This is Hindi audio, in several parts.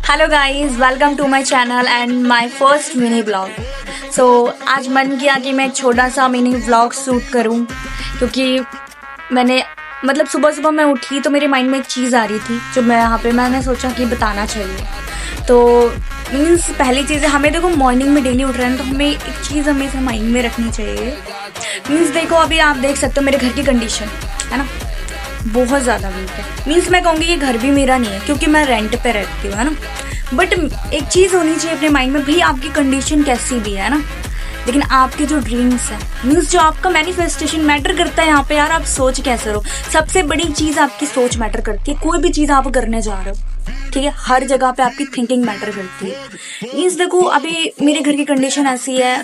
Hello guys, welcome to my channel and my first mini blog. So आज मन किया कि मैं एक छोटा सा मिनी ब्लॉग शूट करूं, क्योंकि मैंने सुबह सुबह मैं उठी तो मेरे माइंड में एक चीज़ आ रही थी जो मैंने सोचा कि बताना चाहिए। तो मीन्स पहली चीज़ है, हमें देखो मॉर्निंग में डेली उठ रहे हैं तो हमें एक चीज़ हमेशा माइंड में रखनी चाहिए। मीन्स देखो, अभी आप देख सकते हो मेरे घर की कंडीशन है ना, बहुत ज़्यादा वीक है। मीन्स मैं कहूँगी ये घर भी मेरा नहीं है क्योंकि मैं रेंट पे रहती हूँ, है ना। बट एक चीज़ होनी चाहिए अपने माइंड में, भाई आपकी कंडीशन कैसी भी है ना, लेकिन आपके जो ड्रीम्स हैं, मीन्स जो आपका मैनिफेस्टेशन मैटर करता है यहाँ पे। यार आप सोच कैसे रहो, सबसे बड़ी चीज़ आपकी सोच मैटर करती है। कोई भी चीज़ आप करने जा रहे हो, ठीक है, हर जगह पे आपकी थिंकिंग मैटर करती है। मीन्स देखो, अभी मेरे घर की कंडीशन ऐसी है,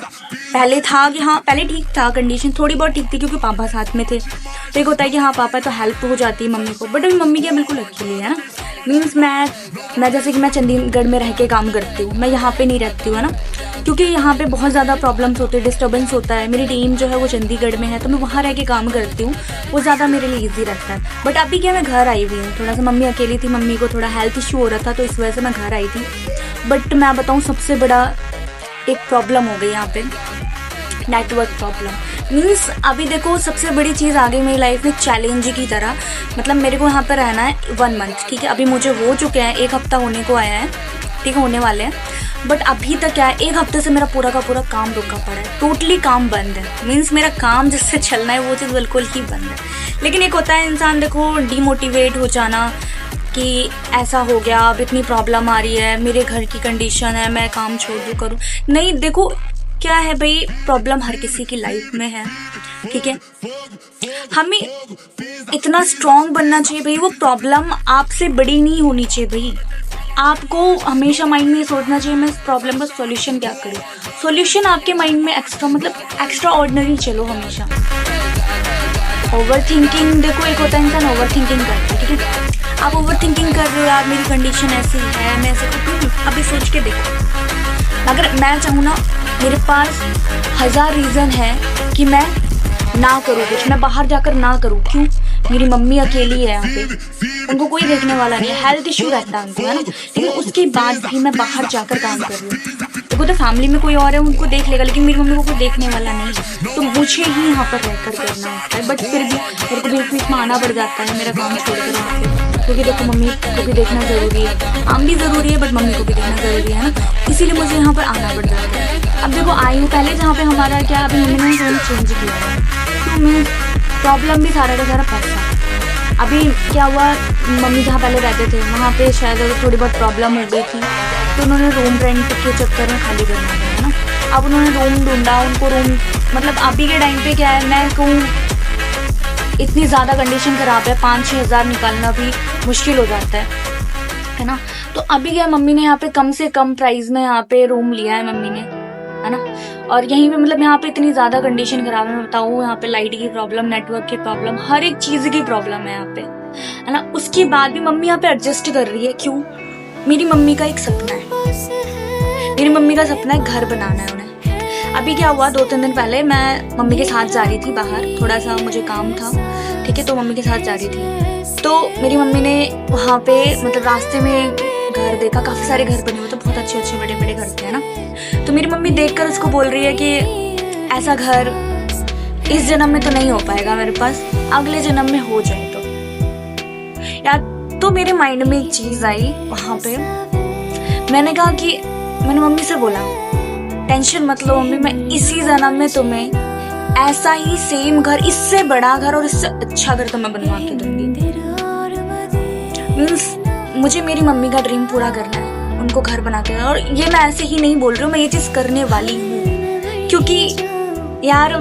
पहले था कि हाँ पहले ठीक था, कंडीशन थोड़ी बहुत ठीक थी क्योंकि पापा साथ में थे। तो एक होता है कि हाँ पापा तो हेल्प हो जाती है मम्मी को, बट अभी मम्मी क्या बिल्कुल अकेली है ना। मीन्स मैं जैसे कि मैं चंडीगढ़ में रह के काम करती हूँ, मैं यहाँ पे नहीं रहती हूँ, है ना, क्योंकि यहाँ पे बहुत ज़्यादा प्रॉब्लम्स होते हैं, डिस्टर्बेंस होता है। मेरी टीम जो है वो चंडीगढ़ में है, तो मैं वहाँ रह के काम करती हूँ, वो ज़्यादा मेरे लिए ईजी रहता है। बट अभी क्या, मैं घर आई हुई हूँ, थोड़ा सा मम्मी अकेली थी, मम्मी को थोड़ा हेल्थ इशू हो रहा था तो इस वजह से मैं घर आई थी। बट मैं बताऊँ, सबसे बड़ा एक प्रॉब्लम हो गई यहाँ पे, नेटवर्क प्रॉब्लम। मीन्स अभी देखो, सबसे बड़ी चीज़ आ गई मेरी लाइफ में चैलेंज की तरह। मतलब मेरे को यहाँ पर रहना है 1 मंथ, ठीक है, अभी मुझे हो चुके हैं, 1 हफ्ता होने को आया है, ठीक है, होने वाले हैं। बट अभी तक क्या है, 1 हफ्ते से मेरा पूरा का पूरा काम रुका पड़ा है, टोटली काम बंद है। मीन्स मेरा काम जिससे चलना है वो चीज़ बिल्कुल ही बंद है। लेकिन एक होता है इंसान देखो डीमोटिवेट हो जाना कि ऐसा हो गया, अब इतनी प्रॉब्लम आ रही है, मेरे घर की कंडीशन है, मैं काम छोड़ दूँ करूँ। नहीं, देखो क्या है भाई, प्रॉब्लम हर किसी की लाइफ में है, ठीक है, हमें इतना स्ट्रॉन्ग बनना चाहिए भाई, वो प्रॉब्लम आपसे बड़ी नहीं होनी चाहिए भाई। आपको हमेशा माइंड में ये सोचना चाहिए मैं इस प्रॉब्लम का सॉल्यूशन क्या करूँ। सॉल्यूशन आपके माइंड में एक्स्ट्रा ऑर्डिनरी चलो हमेशा। ओवर थिंकिंग, देखो एक होता है इंसान ओवर थिंकिंग करता है, ठीक है, आप ओवर थिंकिंग कर रहे हो, यार मेरी कंडीशन ऐसी है, मैं ऐसे करती हूँ। अभी सोच के देखो, अगर मैं चाहूँ ना, मेरे पास 1000 रीज़न है कि मैं ना करूँ कुछ, मैं बाहर जाकर ना करूँ। क्यों? मेरी मम्मी अकेली है यहाँ पे, उनको कोई देखने वाला नहीं है, हेल्थ इशू रहता है उनको, है ना, लेकिन उसके बाद भी मैं बाहर जाकर काम कर रही हूँ। देखो तो फैमिली में कोई और है, उनको देख लेगा, लेकिन मेरी मम्मी को कोई देखने वाला नहीं है, तो मुझे ही यहाँ पर रहकर करना होता है। बट फिर भी मेरे को बीच बीच में आना पड़ जाता है, मेरा काम छोड़कर यहाँ पे, क्योंकि देखो मम्मी को भी देखना ज़रूरी है, काम भी ज़रूरी है, बट मम्मी को भी देखना ज़रूरी है ना, इसीलिए मुझे यहाँ पर आना पड़ जाता है। अब देखो आई हूँ, पहले जहाँ पे हमारा क्या, अभी मम्मी ने रूम चेंज किया है, तो मैं प्रॉब्लम भी सारा का सारा पैसा। अभी क्या हुआ, मम्मी जहाँ पहले रहते थे वहाँ पे शायद थोड़ी बहुत प्रॉब्लम हो गई थी, तो उन्होंने रूम रेंट के चक्कर में खाली करना है ना। अब उन्होंने रूम ढूंढा, उनको रूम, मतलब अभी के टाइम पे क्या है, मैं कहूँ इतनी ज़्यादा कंडीशन ख़राब है, 5-6 हज़ार निकालना भी मुश्किल हो जाता है ना। तो अभी क्या, मम्मी ने यहाँ पे कम से कम प्राइस में यहाँ पे रूम लिया है मम्मी ने, है ना। और यहीं पे मतलब यहाँ पे इतनी ज़्यादा कंडीशन ख़राब है, मैं बताऊँ, यहाँ पे लाइट की प्रॉब्लम, नेटवर्क की प्रॉब्लम, हर एक चीज़ की प्रॉब्लम है यहाँ पे, है ना। उसके बाद भी मम्मी यहाँ पे एडजस्ट कर रही है। क्यों? मेरी मम्मी का एक सपना है, मेरी मम्मी का सपना है घर बनाना है उन्हें। अभी क्या हुआ, 2-3 दिन पहले मैं मम्मी के साथ जा रही थी बाहर, थोड़ा सा मुझे काम था, ठीक है, तो मम्मी के साथ जा रही थी, तो मेरी मम्मी ने वहाँ पे मतलब रास्ते में घर देखा, काफ़ी सारे घर बने हुए, तो बहुत अच्छे अच्छे बड़े बड़े घर थे, है ना। तो मेरी मम्मी देखकर उसको बोल रही है कि ऐसा घर इस जन्म में तो नहीं हो पाएगा मेरे पास, अगले जन्म में हो जाए तो। यार तो मेरे माइंड में एक चीज़ आई वहाँ पे, मैंने कहा कि मैंने मम्मी से बोला, टेंशन मत लो मम्मी, मैं इसी जन्म में तुम्हें ऐसा ही सेम घर, इससे बड़ा घर और इससे अच्छा घर तुम्हें बनवा के दूंगी। मीन्स मुझे मेरी मम्मी का ड्रीम पूरा करना है, उनको घर बना के, और ये मैं ऐसे ही नहीं बोल रही हूँ, मैं ये चीज़ करने वाली हूँ। क्योंकि यार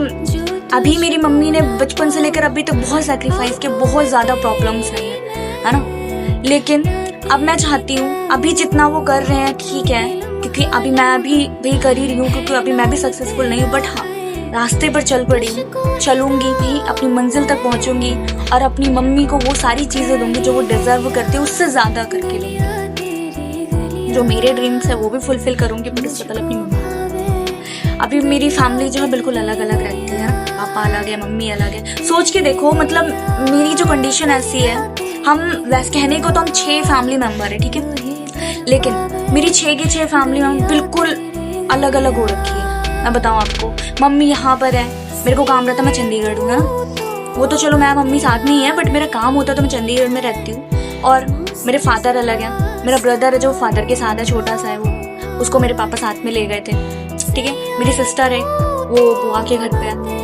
अभी मेरी मम्मी ने बचपन से लेकर अभी तक बहुत सैक्रिफाइस किया, बहुत ज़्यादा प्रॉब्लम्स है ना, लेकिन अब मैं चाहती हूँ, अभी जितना वो कर रहे हैं ठीक है, क्योंकि अभी मैं भी कर ही रही हूँ, क्योंकि अभी मैं भी सक्सेसफुल नहीं हूँ, बट हाँ रास्ते पर चल पड़ी हूँ, चलूँगी भी, अपनी मंजिल तक पहुँचूँगी और अपनी मम्मी को वो सारी चीज़ें दूँगी जो वो डिज़र्व करती है, उससे ज़्यादा करके दूँगी। जो मेरे ड्रीम्स है वो भी फुलफिल करूँगी, बट उससे पहले अपनी मम्मी। अभी मेरी फैमिली जो है बिल्कुल अलग अलग रहती है ना, पापा अलग है, मम्मी अलग है। सोच के देखो, मतलब मेरी जो कंडीशन ऐसी है, हम वैसे कहने को तो हम 6 फैमिली मेम्बर है, ठीक है, लेकिन मेरी 6 की 6 फैमिली में बिल्कुल अलग अलग हो रखी है। मैं बताऊँ आपको, मम्मी यहाँ पर है, मेरे को काम रहता है मैं चंडीगढ़ हूँ ना, वो तो चलो मैं मम्मी साथ में ही है, बट मेरा काम होता है तो मैं चंडीगढ़ में रहती हूँ। और मेरे फादर अलग है, मेरा ब्रदर है जो फादर के साथ है, छोटा सा है वो, उसको मेरे पापा साथ में ले गए थे, ठीक है। मेरी सिस्टर है, वो बुआ के घर पे है,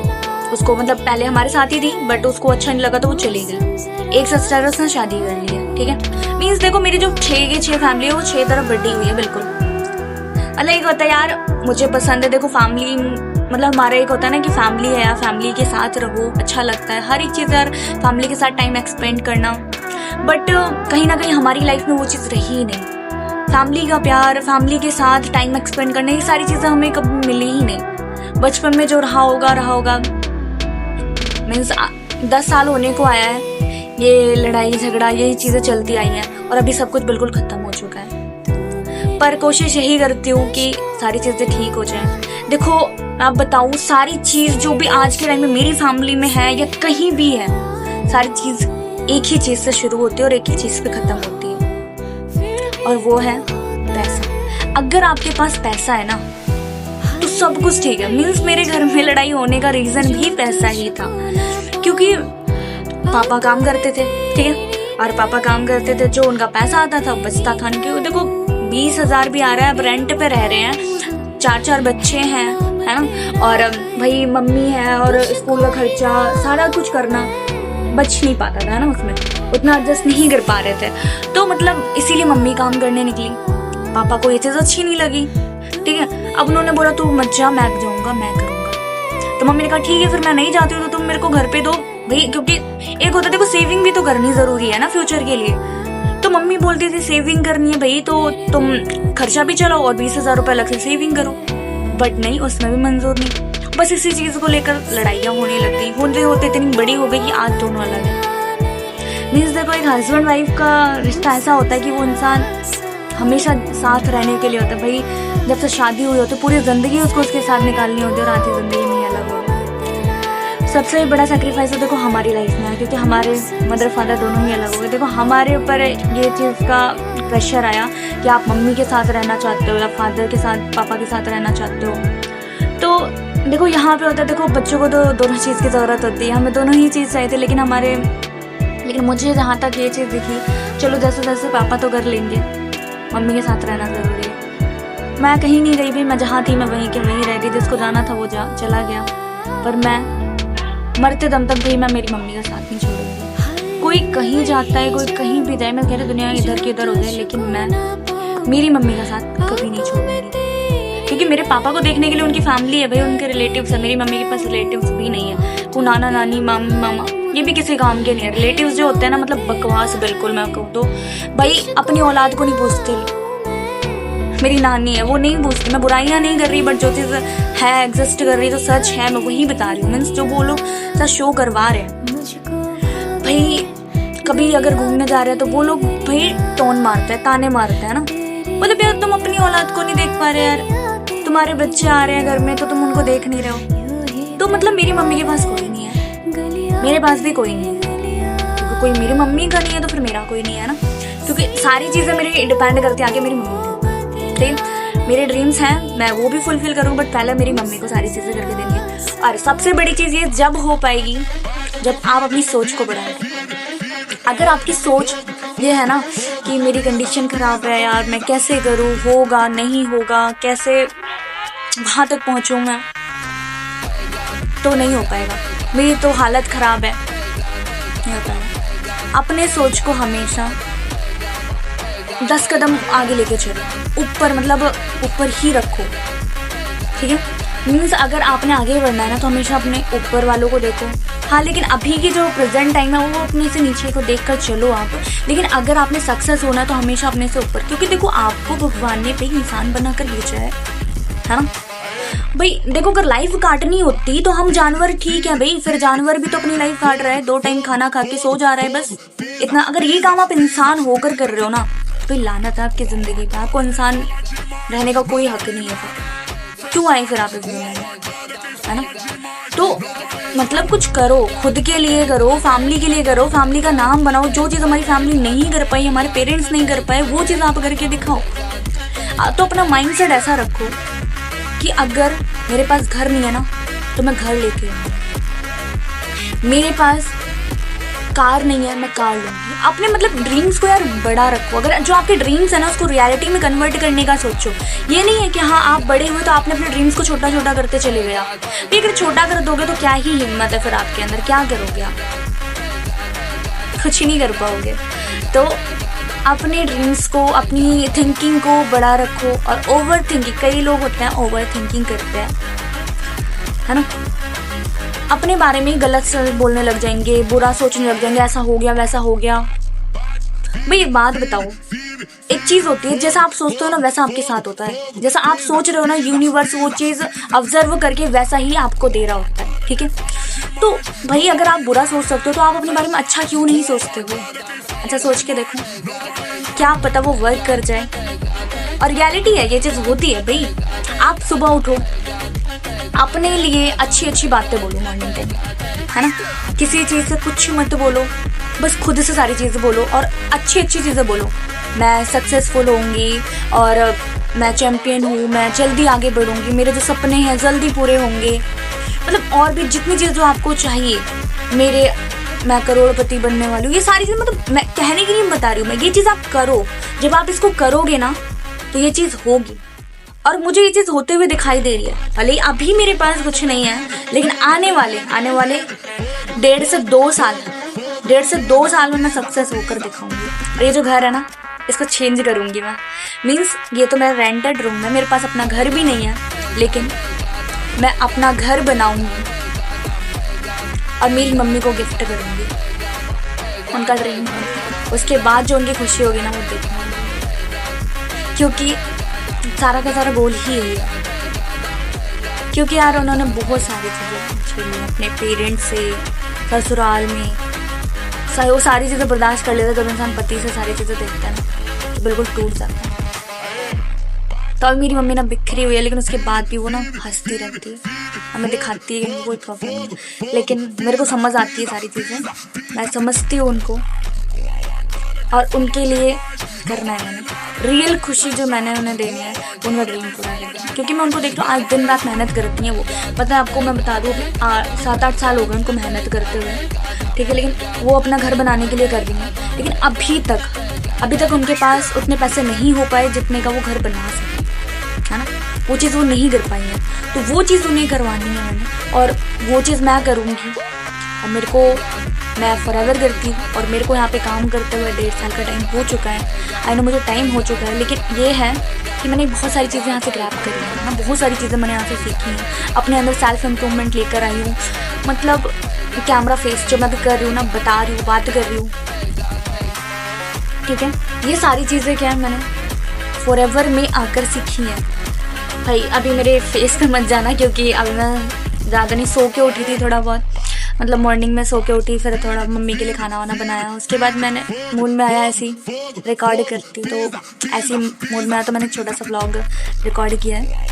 उसको मतलब पहले हमारे साथ ही थी बट उसको अच्छा नहीं लगा तो वो चली गई। एक सिस्टर है, उसने शादी कर ली है, ठीक है। मीन्स देखो मेरी जो 6 की 6 फैमिली है वो 6 तरफ बटी हुई है बिल्कुल। मतलब एक होता है यार मुझे पसंद है, देखो फैमिली मतलब हमारा एक होता है ना कि फैमिली है यार, फैमिली के साथ रहो, अच्छा लगता है हर एक चीज़ यार, फैमिली के साथ टाइम एक्सपेंड करना। बट कहीं ना कहीं हमारी लाइफ में वो चीज़ रही ही नहीं, फैमिली का प्यार, फैमिली के साथ टाइम एक्सपेंड करना, ये सारी चीज़ें हमें कभी मिली ही नहीं। बचपन में जो रहा होगा मीन्स 10 साल होने को आया है, ये लड़ाई झगड़ा यही चीज़ें चलती आई हैं और अभी सब कुछ बिल्कुल ख़त्म हो चुका है। पर कोशिश यही करती हूँ कि सारी चीज़ें ठीक हो जाएं। देखो आप बताऊँ, सारी चीज़ जो भी आज के टाइम में मेरी फैमिली में है या कहीं भी है, सारी चीज़ एक ही चीज़ से शुरू होती है और एक ही चीज़ पे ख़त्म होती है, और वो है पैसा। अगर आपके पास पैसा है ना तो सब कुछ ठीक है। मीन्स मेरे घर में लड़ाई होने का रीज़न भी पैसा ही था, क्योंकि पापा काम करते थे, ठीक है, और पापा काम करते थे, जो उनका पैसा आता था बचता था नहीं। क्योंकि देखो 20,000 भी आ रहा है, अब रेंट पे रह रहे हैं, 4 बच्चे हैं, है ना, और भाई मम्मी है और स्कूल का खर्चा सारा कुछ करना बच नहीं पाता था ना, उसमें उतना एडजस्ट नहीं कर पा रहे थे। तो मतलब इसीलिए मम्मी काम करने निकली, पापा को ये चीज़ अच्छी नहीं लगी, ठीक है। अब उन्होंने बोला तू मत जा, मैं जाऊँगा, मैं करूँगा। तो मम्मी ने कहा ठीक है फिर मैं नहीं जाती हूँ तो तुम मेरे को घर पे दो भाई, क्योंकि एक होता है देखो सेविंग भी तो करनी ज़रूरी है ना फ्यूचर के लिए। तो मम्मी बोलती थी सेविंग करनी है भाई तो तुम खर्चा भी चलाओ और 20,000 रुपये अलग से सेविंग करो, बट नहीं, उसमें भी मंजूर नहीं। बस इसी चीज़ को लेकर लड़ाइयाँ होने लग गई, होते होते इतनी बड़ी हो गई कि आज दोनों अलग है। मीन्स देखो एक हस्बैंड वाइफ का रिश्ता ऐसा होता है कि वो इंसान हमेशा साथ रहने के लिए होता है भाई। जब से शादी हुई होती है पूरी ज़िंदगी उसको उसके साथ निकालनी होती है और आधी ज़िंदगी में अलग हो। सबसे बड़ा सेक्रीफाइस तो देखो हमारी लाइफ में है, क्योंकि हमारे मदर फादर दोनों ही अलग हो गए। देखो हमारे ऊपर ये चीज़ का प्रेशर आया कि आप मम्मी के साथ रहना चाहते हो या फादर के साथ, पापा के साथ रहना चाहते हो। तो देखो यहाँ पे होता है, देखो बच्चों को तो दोनों चीज़ की ज़रूरत होती है, हमें दोनों ही चीज़ चाहिए थी, लेकिन मुझे जहाँ तक ये चीज़ दिखी, चलो जैसे जैसे पापा तो कर लेंगे, मम्मी के साथ रहना ज़रूरी है। मैं कहीं नहीं गई भाई, मैं जहाँ थी मैं वहीं के वहीं रह गई, जिसको जाना था वो चला गया, पर मैं मरते दम तक भी मैं मेरी मम्मी का साथ नहीं छोड़ूंगी। कोई कहीं जाता है, कोई कहीं भी जाए, मैं कह रही दुनिया इधर की इधर हो जाए, लेकिन मैं मेरी मम्मी का साथ कभी नहीं छोड़ूंगी। क्योंकि मेरे पापा को देखने के लिए उनकी फैमिली है भाई, उनके रिलेटिव्स है। मेरी मम्मी के पास रिलेटिव्स भी नहीं है, वो नाना नानी मामी मामा ये भी किसी काम के नहीं है। रिलेटिव्स जो होते हैं ना, मतलब बकवास बिल्कुल। मैं कहूँ तो भाई अपनी औलाद को नहीं पूछते। मेरी नानी है वो नहीं पूछती, मैं बुराइयाँ नहीं कर रही, बट जो चीज़ है एग्जिस्ट कर रही तो सच है, मैं वही बता रही हूँ। मीन्स जो वो लोग सच शो करवा रहे हैं भाई, कभी अगर घूमने जा रहे हैं तो वो लोग भाई टोन मारते हैं, ताने मारते हैं ना, मतलब यार तुम अपनी औलाद को नहीं देख पा रहे यार, तुम्हारे बच्चे आ रहे हैं घर में तो तुम उनको देख नहीं रहे हो। तो मतलब मेरी मम्मी के पास कोई नहीं है, मेरे पास भी कोई नहीं है, क्योंकि कोई मेरी मम्मी का नहीं है तो फिर मेरा कोई नहीं है ना, क्योंकि सारी चीज़ें मेरी डिपेंड करती है आगे मेरी मम्मी। मेरे ड्रीम्स हैं, मैं वो भी फुलफिल करूँ, बट पहले मेरी मम्मी को सारी चीज़ें करके देनी है। और सबसे बड़ी चीज़ ये जब हो पाएगी जब आप अपनी सोच को बढ़ाएं। अगर आपकी सोच ये है ना कि मेरी कंडीशन ख़राब है यार, मैं कैसे करूँ, होगा नहीं होगा, कैसे वहाँ तक पहुँचूँ मैं, तो नहीं हो पाएगा। मेरी तो हालत ख़राब है, नहीं हो पाएगा। अपने सोच को हमेशा 10 कदम आगे लेके चलो, ऊपर मतलब ऊपर ही रखो, ठीक है। मीन्स अगर आपने आगे बढ़ना है ना तो हमेशा अपने ऊपर वालों को देखो। हाँ, लेकिन अभी की जो प्रेजेंट टाइम है वो अपने से नीचे को देख कर चलो आप। लेकिन अगर आपने सक्सेस होना है तो हमेशा अपने से ऊपर, क्योंकि देखो आपको भगवान ने भाई इंसान बना कर भेजा है ना भाई। देखो अगर लाइफ काटनी होती तो हम जानवर ठीक है भाई, फिर जानवर भी तो अपनी लाइफ काट रहा है, 2 टाइम खाना खा के सो जा रहा है, बस इतना। अगर ये काम आप इंसान होकर कर रहे हो ना तो लानत है आपकी ज़िंदगी पे, आपको इंसान रहने का कोई हक नहीं है। क्यों आए फिर आप इस दुनिया में, है ना। तो मतलब कुछ करो, खुद के लिए करो, फैमिली के लिए करो, फैमिली का नाम बनाओ। जो चीज़ हमारी फैमिली नहीं कर पाई, हमारे पेरेंट्स नहीं कर पाए, वो चीज़ आप करके दिखाओ। तो अपना माइंडसेट ऐसा रखो कि अगर मेरे पास घर नहीं है ना तो मैं घर लेके आऊँगी, मेरे पास कार नहीं है मैं कार लूँगी। अपने मतलब ड्रीम्स को यार बड़ा रखो। अगर जो आपके ड्रीम्स है ना उसको रियलिटी में कन्वर्ट करने का सोचो। ये नहीं है कि हाँ आप बड़े हुए तो आपने अपने ड्रीम्स को छोटा छोटा करते चले गए। भाई अगर छोटा कर दोगे तो क्या ही हिम्मत है फिर आपके अंदर, क्या करोगे आप? कुछ ही नहीं कर पाओगे। तो अपने ड्रीम्स को, अपनी थिंकिंग को बड़ा रखो। और ओवर थिंकिंग, कई लोग होते हैं ओवर थिंकिंग करते हैं, है ना, अपने बारे में गलत बोलने लग जाएंगे, बुरा सोचने लग जाएंगे, ऐसा हो गया वैसा हो गया। भाई एक बात बताओ, एक चीज़ होती है जैसा आप सोचते हो ना वैसा आपके साथ होता है। जैसा आप सोच रहे हो ना यूनिवर्स वो चीज़ ऑब्जर्व करके वैसा ही आपको दे रहा होता है, ठीक है। तो भाई अगर आप बुरा सोच सकते हो तो आप अपने बारे में अच्छा क्यों नहीं सोचते हो? अच्छा सोच के देखो, क्या पता वो वर्क कर जाए। और रियलिटी है, ये चीज़ होती है। भाई आप सुबह उठो, अपने लिए अच्छी अच्छी बातें बोलो मॉर्निंग टाइम, है ना। किसी चीज़ से कुछ मत बोलो, बस खुद से सारी चीज़ें बोलो और अच्छी अच्छी चीज़ें बोलो। मैं सक्सेसफुल होंगी और मैं चैम्पियन हूँ, मैं जल्दी आगे बढ़ूँगी, मेरे जो सपने हैं जल्दी पूरे होंगे। मतलब और भी जितनी चीज़ जो आपको चाहिए, मैं करोड़पति बनने वाली हूँ, ये सारी चीज़ मतलब मैं कहने की नहीं बता रही हूँ मैं, ये चीज़ आप करो। जब आप इसको करोगे ना तो ये चीज़ होगी। और मुझे ये चीज़ होते हुए दिखाई दे रही है। भले अभी मेरे पास कुछ नहीं है, लेकिन आने वाले 1.5 से 2 साल में मैं सक्सेस होकर दिखाऊंगी। और ये जो घर है ना इसको चेंज करूंगी मैं। मीन्स ये तो मेरा रेंटेड रूम है, मेरे पास अपना घर भी नहीं है, लेकिन मैं अपना घर बनाऊंगी और मेरी मम्मी को गिफ्ट करूंगी। उनका ड्रीम है, उसके बाद जो उनकी खुशी होगी ना वो देखूंगी। क्योंकि सारा का सारा गोल ही यही है। क्योंकि यार उन्होंने बहुत सारी चीज़ें छीनी अपने पेरेंट्स से, ससुराल में वो सारी चीज़ें बर्दाश्त कर लेता है। जब इंसान पति से सारी चीज़ें देखता है ना तो बिल्कुल टूट जाता है। तो अब मेरी मम्मी ना बिखरी हुई है, लेकिन उसके बाद भी वो ना हंसती रहती है, हमें दिखाती है कि कोई प्रॉब्लम नहीं। लेकिन मेरे को समझ आती है सारी चीज़ें, मैं समझती हूँ उनको और उनके लिए करना है मैंने। रियल खुशी जो मैंने उन्हें देनी है उनका ड्रीम पूरा करना। क्योंकि मैं उनको देखती हूँ आज दिन रात मेहनत करती हैं वो। मतलब आपको मैं बता दूँ 7-8 साल हो गए उनको मेहनत करते हुए, ठीक है। लेकिन वो अपना घर बनाने के लिए कर रही हैं, लेकिन अभी तक उनके पास उतने पैसे नहीं हो पाए जितने का वो घर बना सके, है ना। वो चीज़ वो नहीं कर पाई है, तो वो चीज़ उन्हें करवानी है मैंने, और वो चीज़ मैं करूँगी। और मैं फॉरएवर करती हूँ। और मेरे को यहाँ पे काम करते हुए 1.5 साल का टाइम हो चुका है। आई नो मुझे टाइम हो चुका है, लेकिन ये है कि मैंने बहुत सारी चीज़ें यहाँ से ग्रैब करी हैं ना, बहुत सारी चीज़ें मैंने यहाँ से सीखी हैं, अपने अंदर सेल्फ इम्प्रूवमेंट लेकर आई हूँ। मतलब कैमरा फेस जो मैं भी कर रही हूँ ना, बता रही हूँ, बात कर रही हूँ, ठीक है। ये सारी चीज़ें क्या है मैंने फॉरएवर में आकर सीखी हैं। भाई अभी मेरे फेस पे मत जाना, क्योंकि अभी मैं ज़्यादा नहीं, सो के उठी थी थोड़ा बहुत। मतलब मॉर्निंग में सो के उठी, फिर थोड़ा मम्मी के लिए खाना वाना बनाया, उसके बाद मैंने मूड में आया ऐसी रिकॉर्ड करती, तो ऐसी मूड में आया तो मैंने छोटा सा व्लॉग रिकॉर्ड किया है।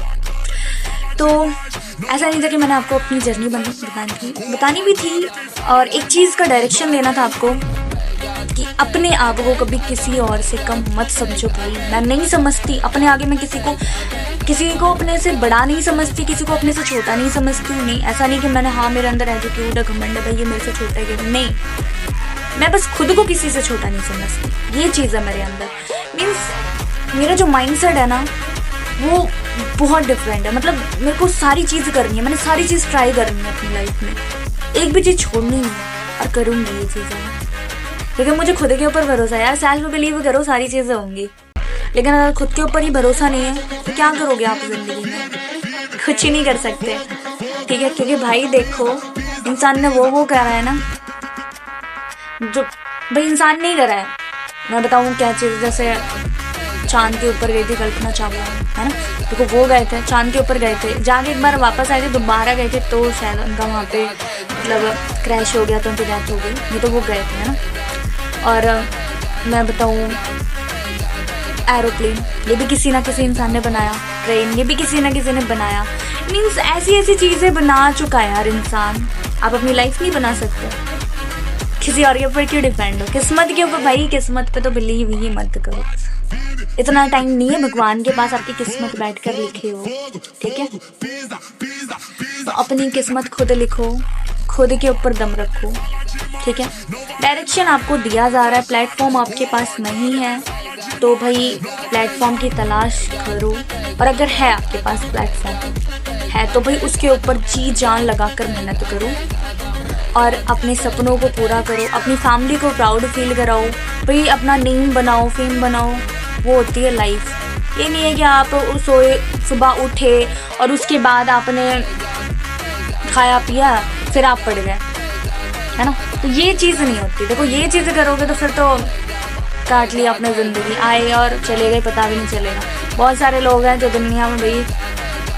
तो ऐसा नहीं था कि मैंने आपको अपनी जर्नी बतानी भी थी, और एक चीज़ का डायरेक्शन देना था आपको कि अपने आप को कभी किसी और से कम मत समझो। भाई मैं नहीं समझती अपने आगे, मैं किसी को अपने से बड़ा नहीं समझती, किसी को अपने से छोटा नहीं समझती हूँ। नहीं, ऐसा नहीं कि मैंने मेरे अंदर एटीट्यूड है, घमंड है, भाई ये मेरे से छोटा है, नहीं। मैं बस खुद को किसी से छोटा नहीं समझती, ये चीज़ है मेरे अंदर। मीन्स मेरा जो माइंडसेट है ना वो बहुत डिफरेंट है। मतलब मेरे को सारी चीज़ करनी है, मैंने सारी चीज़ ट्राई करनी है अपनी लाइफ में, एक भी चीज़ छोड़नी नहीं है, और करूँगी ये चीज़ें। लेकिन मुझे खुद के ऊपर भरोसा है यार, सेल्फ बिलीव करो, सारी चीज़ें होंगी। लेकिन अगर खुद के ऊपर ही भरोसा नहीं है तो क्या करोगे आप ज़िंदगी में? कुछ ही नहीं कर सकते, ठीक है। क्योंकि भाई देखो, इंसान ने वो करा है ना जो भाई इंसान नहीं करा है। मैं बताऊँ क्या चीज़, जैसे चांद के ऊपर गई थी कल्पना चावला, है ना, देखो वो गए थे चांद के ऊपर, गए थे, जाके एक बार वापस आए थे, दोबारा गए थे, तो शायद उनका वहाँ पे मतलब क्रैश हो गया तो उनकी डेथ हो गई, नहीं तो वो गए थे, है ना। और मैं बताऊँ एरोप्लेन, ये भी किसी ना किसी इंसान ने बनाया, ट्रेन ये भी किसी ना किसी ने बनाया। मीन्स ऐसी चीज़ें बना चुका है यार इंसान, आप अपनी लाइफ नहीं बना सकते? किसी और के ऊपर क्यों डिपेंड हो? किस्मत के ऊपर भाई, किस्मत पे तो बिलीव ही मत करो। इतना टाइम नहीं है भगवान के पास आपकी किस्मत बैठ कर लिखे हो, ठीक है? तो अपनी किस्मत खुद लिखो, खुद के ऊपर दम रखो, ठीक है? डायरेक्शन आपको दिया जा रहा है, प्लेटफॉर्म आपके पास नहीं है तो भाई प्लेटफॉर्म की तलाश करो, और अगर है आपके पास प्लेटफॉर्म है तो भाई उसके ऊपर जी जान लगा कर मेहनत करो और अपने सपनों को पूरा करो, अपनी फैमिली को प्राउड फील कराओ, भाई अपना नेम बनाओ, फेम बनाओ। वो होती है लाइफ। ये नहीं है कि आप सोए, सुबह उठे और उसके बाद आपने खाया पिया फिर आप पड़ गए, है ना? तो ये चीज़ नहीं होती। देखो ये चीज़ें करोगे तो फिर तो काट लिया अपनी ज़िंदगी, आए और चले गए, पता भी नहीं चलेगा। बहुत सारे लोग हैं जो दुनिया में भाई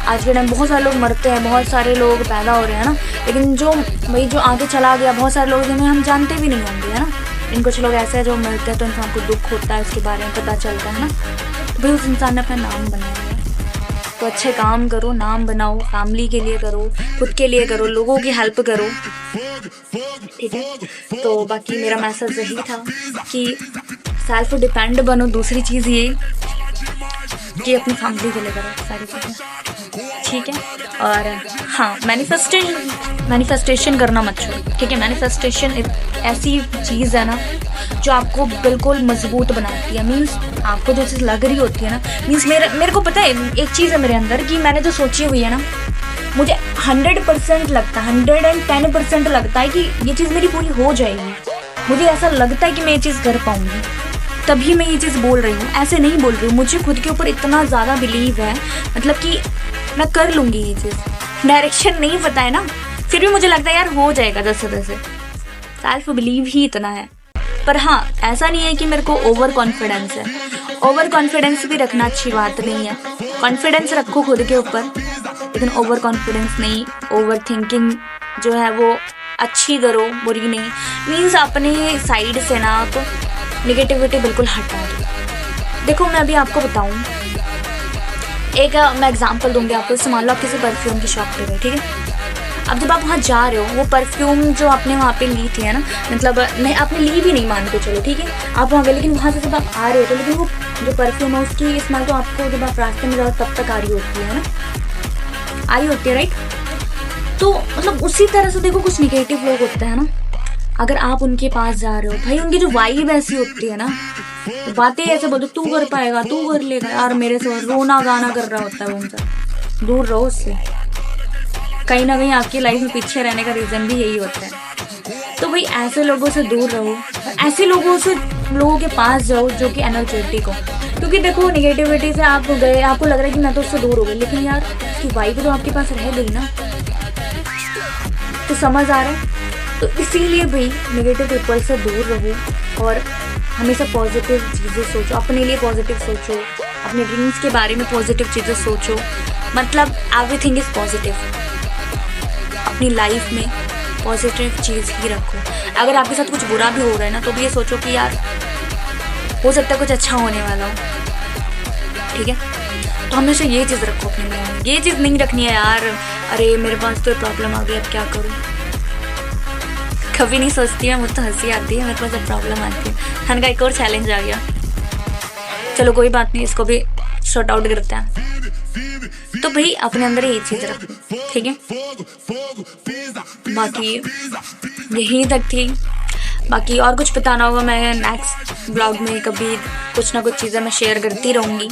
आज के टाइम बहुत सारे लोग मरते हैं, बहुत सारे लोग पैदा हो रहे हैं ना, लेकिन जो भाई जो आगे चला गया, बहुत सारे लोग जिन्हें हम जानते भी नहीं होंगे, है ना? इन कुछ लोग ऐसे हैं जो मरते हैं तो इंसान को दुख होता है, उसके बारे में पता चलता है ना, तो भाई उस इंसान ने अपना नाम बनाया है। तो अच्छे काम करो, नाम बनाओ, फैमिली के लिए करो, खुद के लिए करो, लोगों की हेल्प करो, ठीक है? तो बाकी मेरा मैसेज यही था कि सेल्फ डिपेंड बनो। दूसरी चीज़ ये कि अपनी फैमिली के लिए करो सारी चीज़ें, ठीक है? और हाँ, मैनिफेस्टेशन करना मत छोड़ो, ठीक है? मैनिफेस्टेशन एक ऐसी चीज़ है ना जो आपको बिल्कुल मजबूत बनाती है। मीन्स आपको जो चीज़ लग रही होती है ना, मीन्स मेरे को पता है एक चीज़ है मेरे अंदर कि मैंने जो सोची हुई है ना, मुझे 100% लगता है, 110% लगता है कि ये चीज़ मेरी पूरी हो जाएगी। मुझे ऐसा लगता है कि मैं ये चीज़ कर पाऊँगी, तभी मैं ये चीज़ बोल रही हूँ, ऐसे नहीं बोल रही हूँ। मुझे खुद के ऊपर इतना ज़्यादा बिलीव है, मतलब कि मैं कर लूँगी ये चीज़। डायरेक्शन नहीं पता है ना, फिर भी मुझे लगता है यार हो जाएगा जैसे तैसे। सेल्फ बिलीव ही इतना है। पर हाँ, ऐसा नहीं है कि मेरे को ओवर कॉन्फिडेंस है। ओवर कॉन्फिडेंस भी रखना अच्छी बात नहीं है। कॉन्फिडेंस रखो खुद के ऊपर, लेकिन ओवर कॉन्फिडेंस नहीं। ओवर थिंकिंग जो है वो अच्छी करो, बुरी नहीं। मीन्स अपने साइड से ना आप निगेटिविटी बिल्कुल हटा दो। देखो मैं अभी आपको बताऊं, एक मैं एग्जांपल दूंगी आपको। जैसे मान लो आप किसी परफ्यूम की शॉप पे गए, ठीक है? अब जब आप वहाँ जा रहे हो, वो परफ्यूम जो आपने वहाँ पे ली थी, है ना, मतलब नहीं आपने ली भी नहीं मान के चलो, ठीक है? आप वहाँ गए, लेकिन वहाँ से जब आप आ रहे हो तो लेकिन वो जो परफ्यूम है उसकी स्मेल तो आपको जब आप रास्ते में जाओ तब तक आ रही होती है ना, आई होती है, राइट? तो मतलब उसी तरह से देखो कुछ निगेटिव लोग होते हैं ना, अगर आप उनके पास जा रहे हो, भाई उनकी जो वाइब ऐसी होती है ना, तो बातें ऐसे बोलते तू कर पाएगा, तू कर लेगा, यार मेरे से रोना गाना कर रहा होता है उनसे। दूर रहो उससे। कहीं ना कहीं आपकी लाइफ में पीछे रहने का रीज़न भी यही होता है। तो भाई ऐसे लोगों से दूर रहो, ऐसे लोगों के पास जाओ जो कि एनर्जेटिक हो। क्योंकि देखो निगेटिविटी से आप गए, आपको लग रहा है कि मैं तो उससे दूर हो गई, लेकिन यार उसकी वाइब तो आपके पास रह गई ना। तो समझ आ रहा है? तो इसीलिए भाई नेगेटिव पीपल से दूर रहो और हमेशा पॉजिटिव चीज़ें सोचो, अपने लिए पॉजिटिव सोचो, अपने ड्रीम्स के बारे में पॉजिटिव चीज़ें सोचो। मतलब एवरीथिंग इज़ पॉजिटिव। अपनी लाइफ में पॉजिटिव चीज़ ही रखो। अगर आपके साथ कुछ बुरा भी हो रहा है ना, तो भी ये सोचो कि यार हो सकता है कुछ अच्छा होने वाला हो, ठीक है? तो हमेशा ये चीज़ रखो अपने मन में। ये चीज़ नहीं रखनी है यार अरे मेरे पास तो प्रॉब्लम आ गई, अब क्या करूँ। कभी नहीं सोचती मैं, मुझे तो हंसी आती है, मेरे पास जब प्रॉब्लम आती है। हन का एक और चैलेंज आ गया, चलो कोई बात नहीं, इसको भी शॉर्ट आउट करते हैं। तो भाई अपने अंदर ये चीज़ रखो, ठीक है? बाकी यही तक थी। बाकी और कुछ बताना होगा मैं नेक्स्ट ब्लॉग में, कभी कुछ ना कुछ चीज़ें मैं शेयर करती रहूँगी।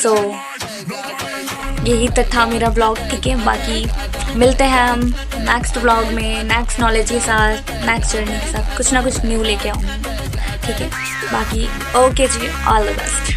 सो यही तक था मेरा ब्लॉग, ठीक है? बाकी मिलते हैं हम नेक्स्ट ब्लॉग में, नेक्स्ट नॉलेज के साथ, नेक्स्ट जर्नी के साथ, कुछ ना कुछ न्यू लेके आऊँगी, ठीक है? बाकी ओके जी, ऑल द बेस्ट।